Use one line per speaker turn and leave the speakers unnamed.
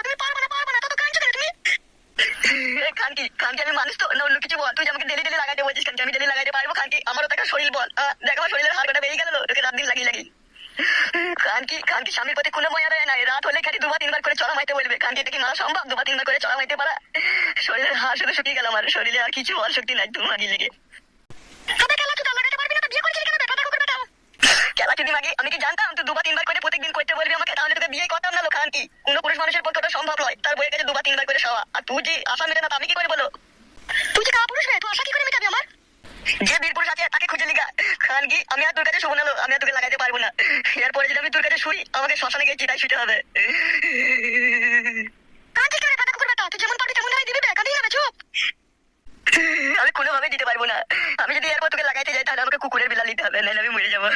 তুমি পারবে না, পারবে না, তত কাঁদছো কেন তুমি? খানকি খানকি আমি মানুষ তো না অন্য কিছু বল। তুই যে আমাকে ডেলি ডেলি লাগাইতে বলছিস খানকি, আমি ডেলি লাগাইতে পারবো খানকি? আমারও তো একটা শরীর বল। দেখ আমার শরীরের হাড় কাটা বেরিয়ে গেল তোকে রাত দিন লাগিয়ে লাগিয়ে। খানকি খানকি স্বামীর প্রতি কোনো ময়া দেয় না, রাত হলে খালি দুবার তিনবার করে চড়া মাইতে বলবে। খানকি এটা কি মারা সম্ভব? দুবার তিনবার করে চড়া মাইতে পারা? শরীরের হাড় শুধু শুকিয়ে গেল, আমার শরীরে আর কিছু বল শক্তি নাই তোমার লেগে। খেলা যদি মাগে আমি কি জানতাম তুই দুবার তিনবার করে প্রত্যেকদিন করতে বলবি আমাকে? তাহলে তোকে বিয়ে করতাম না লো খানকি। কোনো পুরুষ মানুষের পক্ষে ওটা সম্ভব নয়, তার বইয়ের কাছে দুবার তিনবার করে শোয়া। আর তুই যে আশা মেটে না আমি কি করে বলো? তুই যে কাপুরুষ রে, তুই আশা কি করে মেটাবি আমার? যে বীর পুরুষ আছে তাকে খুঁজে লিগা খানকি। আমি আর তোর কাছে শুভ না লো, আমি আর তোকে লাগাইতে পারবো না। এরপরে যদি আমি তোর কাছে শুই আমাকে শ্মশানে গিয়ে চিতায় শুতে হবে। তুই যেমন পারবি তেমন দিবি, কাঁদিয়ে যাবে চুপ। আমি কোনোভাবে দিতে পারবো না। আমি যদি এরপর তোকে লাগাইতে যাই তাহলে আমাকে কুকুরের বিড়াল দিতে হবে, নাহলে আমি মরে যাবো।